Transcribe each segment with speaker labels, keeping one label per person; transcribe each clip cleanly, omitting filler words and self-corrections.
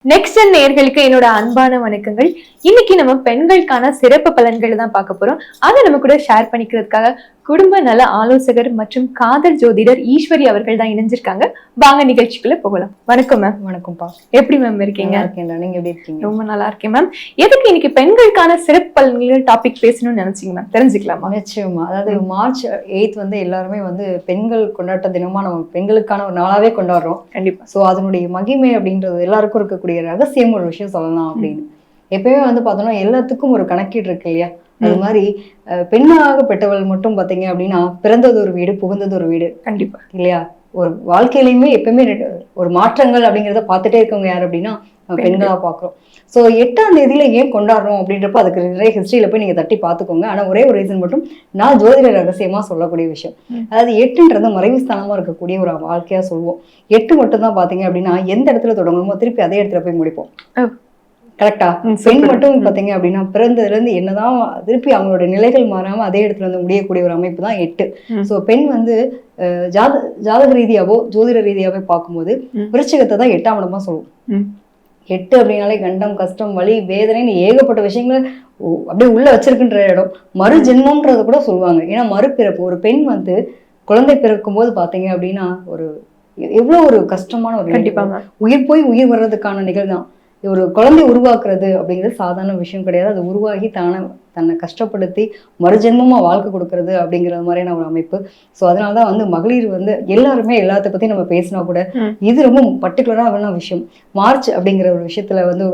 Speaker 1: Next நேயர்களுக்கு என்னோட அன்பான வணக்கங்கள். இன்னைக்கு நம்ம பெண்களுக்கான சிறப்பு பலன்கள் தான் பார்க்க போறோம். அதை நம்ம கூட ஷேர் பண்ணிக்கிறதுக்காக குடும்ப நல ஆலோசகர் மற்றும் காதல் ஜோதிடர் ஈஸ்வரி அவர்கள் தான் இணைஞ்சிருக்காங்க. வாங்க நிகழ்ச்சிக்குள்ள போகலாம். வணக்கம் மேம்.
Speaker 2: வணக்கம்ப்பா.
Speaker 1: எப்படி மேம் இருக்கீங்க?
Speaker 2: நீங்க எப்படி இருக்கீங்க?
Speaker 1: ரொம்ப நல்லா இருக்கேன் மேம். எதுக்கு இன்னைக்கு பெண்களுக்கான சிறப்பு பலன்கள் டாபிக் பேசணும்னு நினைச்சீங்க மேம்? தெரிஞ்சுக்கலாமா?
Speaker 2: நிச்சயமா. அதாவது மார்ச் 8 வந்து எல்லாருமே வந்து பெண்கள் கொண்டாட்ட தினமா நம்ம பெண்களுக்கான ஒரு நாளாவே கொண்டாடுறோம்.
Speaker 1: கண்டிப்பா.
Speaker 2: சோ அதனுடைய மகிமை அப்படின்றது எல்லாருக்கும் இருக்கக்கூடிய ரகசியம் ஒரு விஷயம் சொல்லலாம் அப்படின்னு. எப்பயுமே வந்து பார்த்தோம்னா எல்லாத்துக்கும் ஒரு கணக்கீடு இருக்கு இல்லையா? அது மாதிரி பெண்ணாக பெற்றவள் மட்டும் பாத்தீங்க அப்படின்னா பிறந்தது ஒரு வீடு, புகுந்தது ஒரு வீடு.
Speaker 1: கண்டிப்பா
Speaker 2: இல்லையா? ஒரு வாழ்க்கையிலுமே எப்பயுமே ஒரு மாற்றங்கள் அப்படிங்கிறத பார்த்துட்டே இருக்கவங்க யார் அப்படின்னா பெண்களா பாக்குறோம். ஸோ 8ஆம் தேதியில ஏன் கொண்டாடுறோம் அப்படின்றப்ப அதுக்கு நிறைய ஹிஸ்டரியில போய் நீங்க தட்டி பார்த்துக்கோங்க. ஆனா ஒரே ஒரு ரீசன் மட்டும் நான் ஜோதிட ரகசியமா சொல்லக்கூடிய விஷயம். அதாவது 8ன்றது மறைவு ஸ்தானமா இருக்கக்கூடிய ஒரு வாழ்க்கையா சொல்லுவோம். 8 மட்டும் தான் பாத்தீங்க அப்படின்னா எந்த இடத்துல தொடங்கணுமோ திருப்பி அதே இடத்துல போய் முடிப்போம். கரெக்டா? பெண் மட்டும் பாத்தீங்க அப்படின்னா பிறந்ததுல இருந்து என்னதான் திருப்பி அவங்களோட நிலைகள் மாறாம அதே இடத்துல வந்து முடியக்கூடிய ஒரு அமைப்பு தான் 8. சோ பெண் வந்து ஜாதக ரீதியாவோ ஜோதிட ரீதியாவே பார்க்கும்போது விருச்சிகத்தை தான் 8ஆம் இடமா சொல்லுவோம். 8 அப்படின்னாலே கண்டம், கஷ்டம், வலி, வேதனைன்னு ஏகப்பட்ட விஷயங்களை அப்படியே உள்ள வச்சிருக்குன்ற இடம். மறு ஜென்மம்ன்றத கூட சொல்லுவாங்க. ஏன்னா மறுபிறப்பு ஒரு பெண் வந்து குழந்தை பிறக்கும் போது பாத்தீங்க அப்படின்னா ஒரு எவ்வளவு ஒரு கஷ்டமான ஒரு
Speaker 1: கண்டிப்பா
Speaker 2: உயிர் போய் உயிர் வர்றதுக்கான நிகழ்தான். ஒரு குழந்தை உருவாக்குறது அப்படிங்கிறது சாதாரண விஷயம் கிடையாது. அது உருவாகி தன்னை கஷ்டப்படுத்தி மறுஜென்மமா வாழ்க்கை கொடுக்கறது அப்படிங்கிற மாதிரியான ஒரு அமைப்பு. ஸோ அதனாலதான் வந்து மகளிர் வந்து எல்லாருமே எல்லாத்த பத்தி நம்ம பேசினா கூட இது ரொம்ப பர்டிகுலரான விஷயம். மார்ச் அப்படிங்கிற ஒரு விஷயத்துல வந்து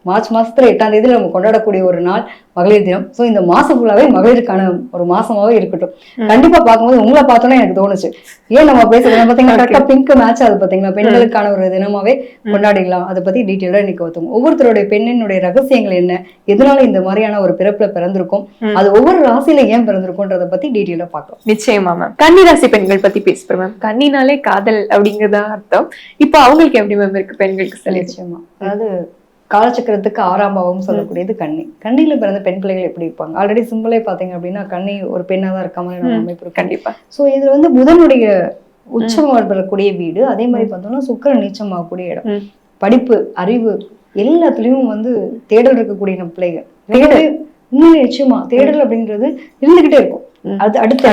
Speaker 2: மார்ச் மாசத்துல 8ஆம் தேதியில நம்ம கொண்டாடக்கூடிய ஒரு நாள் மகளிர் தினம். ஸோ இந்த மாசம் ஃபுல்லாவே மகளிருக்கான ஒரு மாசமாவே இருக்கட்டும். கண்டிப்பா பார்க்கும்போது உங்களை பார்த்தோன்னா எனக்கு தோணுச்சு, ஏன் நம்ம பேசுறோம் பாத்தீங்கன்னா கரெக்டா பிங்க் மேட்ச் அது பாத்தீங்கன்னா பெண்களுக்கான ஒரு தினமாவே கொண்டாடிடலாம். அதை பத்தி டீட்டெயிலா இன்னைக்கு ஒத்துவோம். ஒவ்வொருத்தருடைய பெண்ணினுடைய ரகசியங்கள் என்ன, எதனால இந்த மாதிரியான ஒரு பிறப்புல பிறந்திருக்கும், அது ஒவ்வொரு ராசியில ஏன் பிறந்திருக்கும்ன்றத பத்தி டீட்டெயிலா பார்க்கலாம்.
Speaker 1: நிச்சயமா மேம். கன்னி ராசி பெண்கள் பத்தி பேசுறோம் மேம். கன்னினாலே காதல் அப்படிங்கறதா அர்த்தம். இப்போ அவங்களுக்கு எப்படி மேம் இருக்கு பெண்களுக்கு?
Speaker 2: நிச்சயமா. அதாவது காலச்சக்கரத்துக்கு 6ஆம் பாவம் சொல்லக்கூடியது கன்னி. கன்னியில பிறந்த பெண் பிள்ளைகள் எப்படி இருப்பாங்க? ஆல்ரெடி சிம்பிளே பாத்தீங்க அப்படின்னா கன்னி ஒரு பெண்ணா தான் இருக்க மாதிரி அமைப்பு இருக்கு.
Speaker 1: கண்டிப்பா.
Speaker 2: சோ இதுல வந்து புதனுடைய உச்சம் பெறக்கூடிய வீடு, அதே மாதிரி பார்த்தோம்னா சுக்கிரன் நீச்சம் ஆகக்கூடிய இடம். படிப்பு, அறிவு எல்லாத்துலயும் வந்து தேடல் இருக்கக்கூடிய நம்ம பிள்ளைகள். இன்னும் நிச்சயமா தேடல் அப்படின்றது இருந்துகிட்டே இருக்கும். அது அடுத்த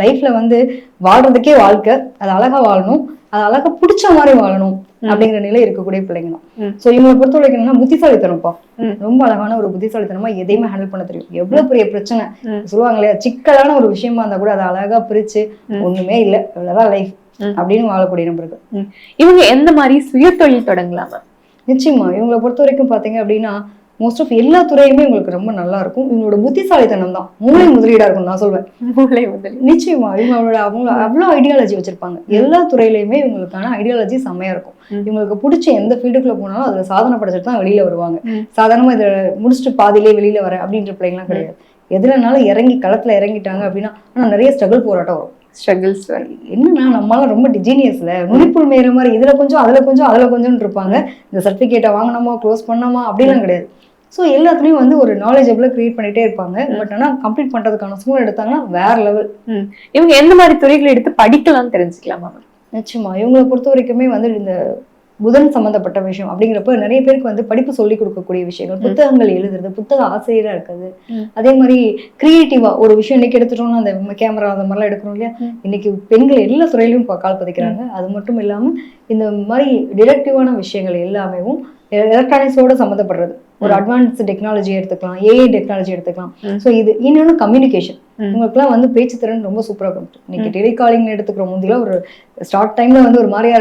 Speaker 2: லைஃப்ல வந்து வாழ்றதுக்கே வாழ்க்கை, அது அழகா வாழணும், அது அழகா பிடிச்ச மாதிரி வாழணும் அப்படிங்கிற நிலை இருக்கக்கூடிய பிள்ளைங்க தான். சோ இவங்களை பொறுத்த வரைக்கும் என்னன்னா புத்திசாலித்தனம்ப்பா. ரொம்ப அழகான ஒரு புத்திசாலித்தனமா எதையுமே ஹேண்டில் பண்ண தெரியும். எவ்வளவு பெரிய பிரச்சனை சொல்லுவாங்க இல்லையா, சிக்கலான ஒரு விஷயமா இருந்தா கூட அதை அழகா பிரிச்சு ஒண்ணுமே இல்ல இவ்வளவுதான் லைஃப் அப்படின்னு வாழக்கூடிய நபர்கள்.
Speaker 1: இவங்க எந்த மாதிரி சுய தொழில் தொடங்கலாமா?
Speaker 2: நிச்சயமா இவங்களை பொறுத்த வரைக்கும் பாத்தீங்க அப்படின்னா மோஸ்ட் ஆஃப் எல்லா துறையுமே உங்களுக்கு ரொம்ப நல்லா இருக்கும். இவங்களோட புத்திசாலித்தனம் தான் மூளை முதலீடா இருக்கும் நான் சொல்வேன்.
Speaker 1: மூளை முதலீடு
Speaker 2: நிச்சயமா அவங்க அவ்வளவு ஐடியாலஜி வச்சிருப்பாங்க. எல்லா துறையிலயுமே இவங்களுக்கான ஐடியாலஜி செம்மையா இருக்கும். இவங்களுக்கு பிடிச்ச எந்த ஃபீல்டுக்குள்ள போனாலும் அதுல சாதனை படைச்சிட்டு தான் வெளியில வருவாங்க. சாதாரணமா இதை முடிச்சுட்டு பாதியிலே வெளியில வர அப்படின்ற பிள்ளைங்கலாம் கிடையாது. எதுலனாலும் இறங்கி களத்துல இறங்கிட்டாங்க அப்படின்னா ஆனா நிறைய ஸ்ட்ரகிள் போராட்டம் வரும்.
Speaker 1: ஸ்ட்ரகிள்ஸ்
Speaker 2: என்னன்னா நம்மளால ரொம்ப ஜீனியஸ்ல நுனிப்புள் மேற மாதிரி இதுல கொஞ்சம் அதுல கொஞ்சம் இருப்பாங்க. இந்த சர்டிபிகேட்டை வாங்கினோமா க்ளோஸ் பண்ணோமா அப்படிலாம் கிடையாது. ஸோ எல்லாத்துலேயும் வந்து ஒரு நாலேஜபிளா கிரியேட் பண்ணிட்டே இருப்பாங்க. பட் ஆனால் கம்ப்ளீட் பண்றதுக்கான சூழல் எடுத்தாங்கன்னா வேற லெவல்.
Speaker 1: இவங்க எந்த மாதிரி துறைகளை எடுத்து படிக்கலாம்னு தெரிஞ்சுக்கலாமா?
Speaker 2: நிச்சயமா இவங்களை பொறுத்த வரைக்குமே வந்து இந்த புதன் சம்பந்தப்பட்ட விஷயம் அப்படிங்கிறப்ப நிறைய பேருக்கு வந்து படிப்பு சொல்லி கொடுக்கக்கூடிய விஷயங்கள், புத்தகங்கள் எழுதுறது, புத்தக ஆசிரியரா இருக்கிறது, அதே மாதிரி கிரியேட்டிவா ஒரு விஷயம் இன்னைக்கு எடுத்துட்டோம்னா அந்த கேமரா அந்த மாதிரிலாம் எடுக்கிறோம் இல்லையா, இன்னைக்கு பெண்கள் எல்லா துறையிலையும் கால் பதிக்கிறாங்க. அது மட்டும் இல்லாம இந்த மாதிரி டிடெக்டிவான விஷயங்கள் எல்லாமே எலக்ட்ரானிக்ஸோட சம்மந்தப்படுறது. ஒரு அட்வான்ஸ் டெக்னாலஜி எடுத்துக்கலாம், ஏஐ டெக்னாலஜி எடுத்துக்கலாம். ஸோ இது இன்னொன்று கம்யூனிகேஷன். உங்களுக்குலாம் வந்து பேச்சு திறன் ரொம்ப சூப்பராக இருக்கும். இன்னைக்கு டெலிகாலிங் எடுத்துக்கிறோம். முந்திலாம் ஒரு ஸ்டார்ட் டைம்ல வந்து ஒரு மாதிரியா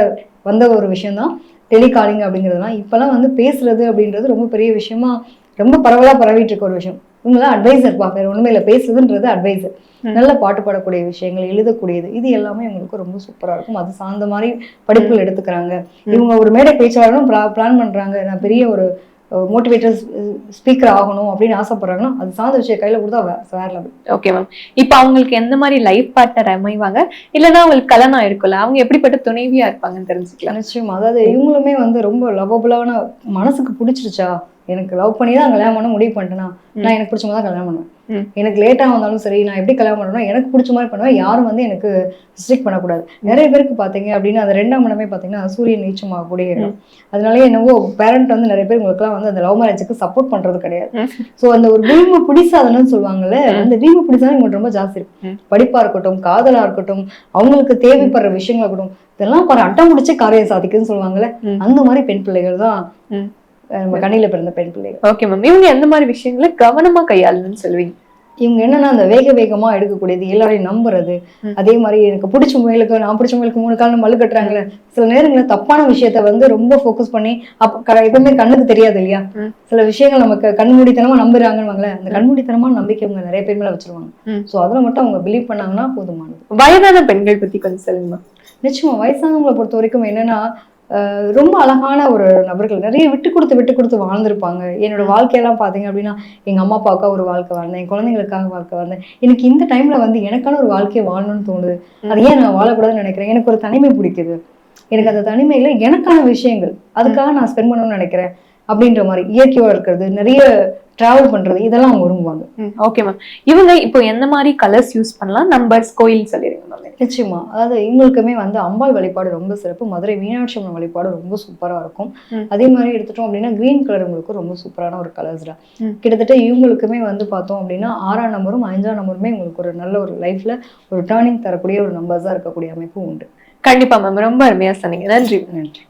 Speaker 2: வந்த ஒரு விஷயம் தான் டெலிகாலிங் அப்படிங்கிறதுலாம். இப்பெல்லாம் வந்து பேசுறது அப்படின்றது ரொம்ப பெரிய விஷயமா ரொம்ப பரவலா பரவிட்டு இருக்க ஒரு விஷயம். இவங்கெல்லாம் அட்வைசர் வேற ஒண்ணுமே இல்லை, பேசுறதுன்றது அட்வைசர். நல்ல பாட்டு பாடக்கூடிய விஷயங்கள், எழுதக்கூடியது, இது எல்லாமே இவங்களுக்கு ரொம்ப சூப்பரா இருக்கும். அது சார்ந்த மாதிரி படிப்புகள் எடுத்துக்கிறாங்க. இவங்க ஒரு மேடை பேச்சாளரும் பிளான் பண்றாங்க, நான் பெரிய ஒரு மோட்டிவேட்டர் ஸ்பீக்கர் ஆகணும் அப்படின்னு ஆசைப்படுறாங்கன்னா அது சார்ந்த விஷயம் கையில கொடுத்தா வேற லெவல்.
Speaker 1: Okay ma'am. இப்ப அவங்களுக்கு எந்த மாதிரி லைஃப் பார்ட்னர் அமைவாங்க, இல்லைன்னா அவங்களுக்கு கல்யாணம் இருக்குல்ல, அவங்க எப்படிப்பட்ட துணைவியா இருப்பாங்கன்னு தெரிஞ்சுக்கலாம்.
Speaker 2: நிச்சயமா. அதாவது இவங்களுமே வந்து ரொம்ப லவ்வபுளான, மனசுக்கு பிடிச்சிருச்சா, எனக்கு லவ் பண்ணி தான் கல்யாணம் பண்ண முடிவு பண்ணிட்டேன்னா நான் எனக்கு பிடிச்ச மாதிரி தான் கல்யாணம் பண்ணுவேன். எனக்கு லேட்டா வந்தாலும் சரி, நான் எப்படி கல்யாணம் பண்ணணும், எனக்கு பிடிச்ச மாதிரி பண்ணுவேன், யாரும் வந்து எனக்கு ஸ்ட்ரிக் பண்ணக்கூடாது. நிறைய பேருக்கு பாத்தீங்க அப்படின்னா அந்த 2ஆம் இடமே பாத்தீங்கன்னா சூரியன் நீச்சமாகக்கூடிய இடம். அதனாலயே என்னவோ பேரண்ட் வந்து நிறைய பேர் உங்களுக்குலாம் வந்து அந்த லவ் மேரேஜுக்கு சப்போர்ட் பண்றது கிடையாது. சோ அந்த ஒரு வீம்பு பிடிசாதனம்னு சொல்லுவாங்கல்ல, அந்த வீம்பு பிடிசாதனம் இவங்களுக்கு ரொம்ப ஜாஸ்தி இருக்கு. படிப்பா இருக்கட்டும், காதலா இருக்கட்டும், அவங்களுக்கு தேவைப்படுற விஷயங்களா இருக்கட்டும், இதெல்லாம் பாரு அட்டம் முடிச்சே காரியம் சாதிக்குன்னு சொல்லுவாங்கல்ல, அந்த மாதிரி பெண் பிள்ளைகள் தான் நம்ம கண்ணில பிறந்த பெண் பிள்ளைகள்.
Speaker 1: ஓகே மேம், இவங்க எந்த மாதிரி விஷயங்களை கவனமா கையாளணும்னு சொல்லுவீங்க?
Speaker 2: இவங்க என்னன்னா அந்த வேகமா எடுக்கக்கூடியது, எல்லாரையும் நம்புறது, அதே மாதிரி எனக்கு பிடிச்ச முயலுக்கு நான் பிடிச்ச முயலுக்கு 3 கால் மல்லு கட்டுறாங்கல்ல, சில நேரங்களில் தப்பான விஷயத்த வந்து ரொம்ப ஃபோக்கஸ் பண்ணி எப்பவுமே கண்ணுக்கு தெரியாது இல்லையா, சில விஷயங்கள் நமக்கு கண்மூடித்தனமா நம்புறாங்கன்னு அந்த கண்மூடித்தனமான நம்பிக்கை அவங்க நிறைய பேர் மேல வச்சிருவாங்க. சோ அதுல மட்டும் அவங்க பிலீவ் பண்ணாங்கன்னா போதுமானது.
Speaker 1: வயதான பெண்கள் பத்தி கொஞ்சம் சொல்லுங்க.
Speaker 2: நிச்சயமா வயசானவங்களை பொறுத்த வரைக்கும் என்னன்னா ரொம்ப அழகான ஒரு நபர்கள், நிறைய விட்டு கொடுத்து வாழ்ந்திருப்பாங்க. என்னோட வாழ்க்கையெல்லாம் பாத்தீங்க அப்படின்னா எங்க அம்மா அப்பாவுக்காக ஒரு வாழ்க்கை வாழ்ந்தேன், என் குழந்தைங்களுக்காக வாழ்க்கை வாழ்ந்தேன். எனக்கு இந்த டைம்ல வந்து எனக்கான ஒரு வாழ்க்கையை வாழணும்னு தோணுது. அது ஏன் நான் வாழக்கூடாதுன்னு நினைக்கிறேன், எனக்கு ஒரு தனிமை பிடிக்குது, எனக்கு அந்த தனிமையில எனக்கான விஷயங்கள் அதுக்காக நான் ஸ்பெண்ட் பண்ணணும்னு நினைக்கிறேன் அப்படின்ற மாதிரி இயற்கையா இருக்கிறது, நிறைய டிராவல் பண்றது, இதெல்லாம் அவங்க விரும்புவாங்க.
Speaker 1: ஓகே மேம், இவங்க இப்போ எந்த மாதிரி கலர்ஸ் யூஸ் பண்ணலாம்? நம்பர்ஸ், கோயில் சொல்லிடுங்க மேம்.
Speaker 2: நிச்சயமா, அதாவது இவங்களுக்குமே வந்து அம்பாள் வழிபாடு ரொம்ப சிறப்பு. மதுரை மீனாட்சி அம்மன் வழிபாடு ரொம்ப சூப்பரா இருக்கும். அதே மாதிரி எடுத்துட்டோம் அப்படின்னா கிரீன் கலர் உங்களுக்கு ரொம்ப சூப்பரான ஒரு கலர்ஸ் தான். கிட்டத்தட்ட இவங்களுக்குமே வந்து பார்த்தோம் அப்படின்னா 6ஆம் நம்பரும் 5ஆம் நம்பருமே உங்களுக்கு ஒரு நல்ல ஒரு லைஃப்ல ஒரு டேர்னிங் தரக்கூடிய ஒரு நம்பர்ஸா இருக்கக்கூடிய அமைப்பும் உண்டு.
Speaker 1: கண்டிப்பா மேம், ரொம்ப அருமையா சொன்னீங்க. நன்றி.
Speaker 2: நன்றி.